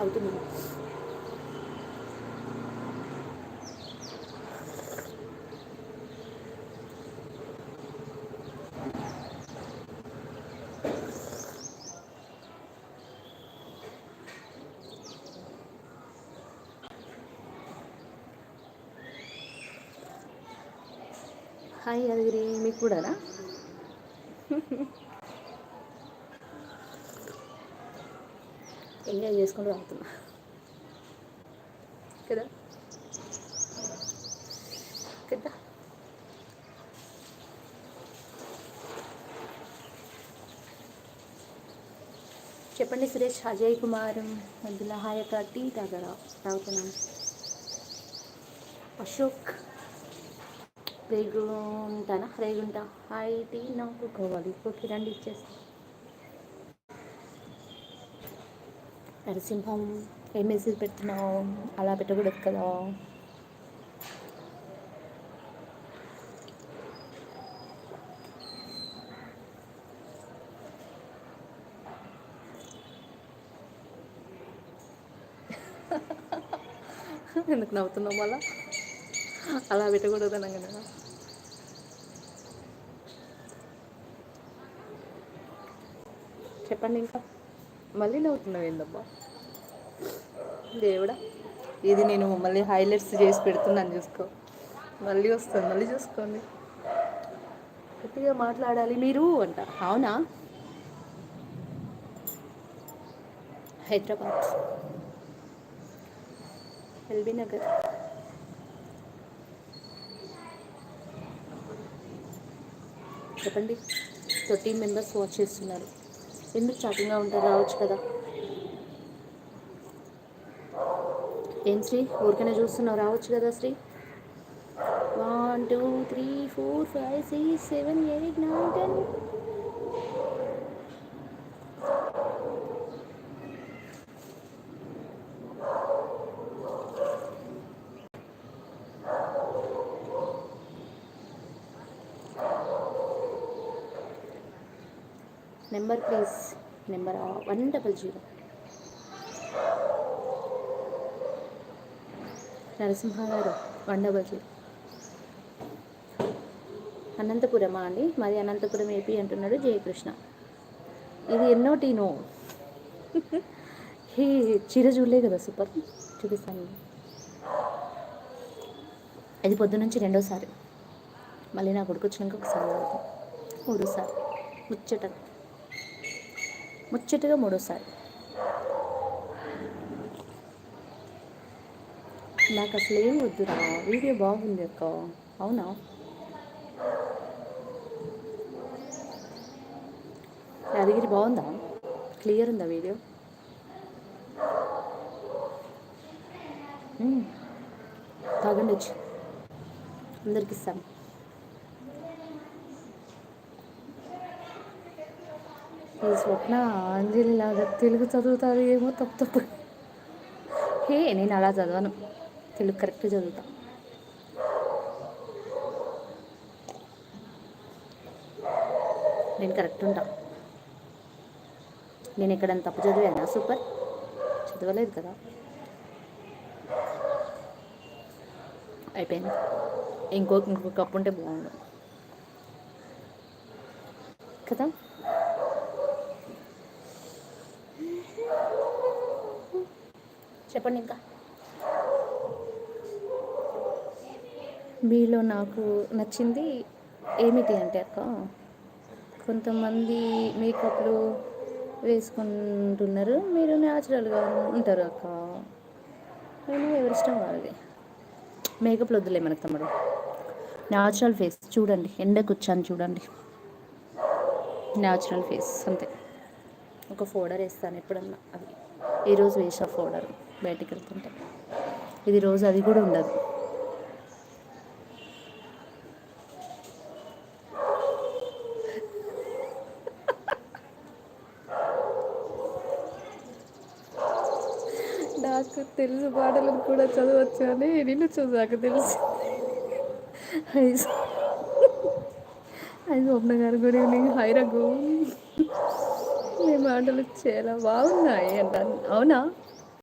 అవుతుంది. హాయ్ యాదగిరి, మీకు కూడానా? ఎంజాయ్ చేసుకుంటూ తాగుతున్నా కదా కదా. చెప్పండి సురేష్. అజయ్ కుమార్ మధ్యలో హాయ్ అక్క, టీ తాగుతున్నాను. అశోక్ రేగుంటా హాయ్, టీ నాకు కావాలి. ఓకే రండి ఇచ్చేస్తా. నరసింహం, ఏం మెసేజ్ పెడుతున్నావు? అలా పెట్టకూడదు కదా. ఎందుకు నవ్వుతున్నావు మళ్ళా? అలా పెట్టకూడదు అనగా నేను. చెప్పండి ఇంకా. మళ్ళీ నవ్వుతున్నావు ఏందబ్బా దేవుడా. ఇది నేను మళ్ళీ హైలైట్స్ చేసి పెడుతున్నాను, చూసుకో. మళ్ళీ వస్తుంది, మళ్ళీ చూసుకోండి. గట్టిగా మాట్లాడాలి మీరు అంట. అవునా? హైదరాబాద్, ఎల్బీ నగర్. చెప్పండి. 13 మెంబర్స్ వాచ్ చేస్తున్నారు. ఎందుకు చాటింగ్గా ఉంటారు? రావచ్చు కదా. ఏం శ్రీ, ఊరికనే చూస్తున్నావు? రావచ్చు కదా Shri. 1 2 3 4 5 6 7 8 9 10. Number please. Number 100. Narasimha గారు 100. అనంతపురమా అండి? మరి అనంతపురం ఏపీ అంటున్నాడు జయకృష్ణ. ఇది ఎన్నో టీనో? హే, చీర చూడలే కదా? సూపర్, చూపిస్తాను. ఇది పొద్దు నుంచి రెండోసారి. మళ్ళీ నా కొడుకు వచ్చినాక ఒకసారి, మూడోసారి. ముచ్చటగా మూడోసారి. నాకు అసలు ఏం వద్దురా, వీడియో బాగుంది అక్క. అవునా? యాదగిరి బాగుందా? క్లియర్ ఉందా వీడియో? తాగండి వచ్చి, అందరికి ఇస్తాను. ఈ స్వప్న అంజలి లాగా తెలుగు చదువుతుంది ఏమో తప్పు. హే, నేను అలా చదవను, తెలుగు కరెక్ట్ చదువుతా. నేను కరెక్ట్ ఉంటా. నేను ఎక్కడైనా తప్పు చదివానా? సూపర్, చదవలేదు కదా. అయిపోయింది. ఇంకొక కప్పు ఉంటే బాగుండు కదా. చెప్పండి ఇంకా. మీలో నాకు నచ్చింది ఏమిటి అంటే అక్క, కొంతమంది మేకప్లు వేసుకుంటున్నారు, మీరు న్యాచురల్గా ఉంటారు అక్క. నేను ఎవరిష్టం వాళ్ళది. మేకప్లు వద్దులే మనకు తమ్ముడు. న్యాచురల్ ఫేస్ చూడండి, ఎండకు వచ్చాను చూడండి. న్యాచురల్ ఫేస్ అంతే. ఒక పౌడర్ వేస్తాను ఎప్పుడన్నా, అది ఈరోజు వేసా పౌడర్ బయటికి వెళ్తుంటే. ఇది రోజు అది కూడా ఉండదు. నాకు తెలుసు, పాటలను కూడా చదవచ్చు అని నిన్ను చూసాక తెలుసు. హాయ్ స్వప్న గారు, గుడ్ ఈవినింగ్. హాయ్ రఘు. మీ మాటలు చాలా బాగున్నాయి అంటాను. అవునా?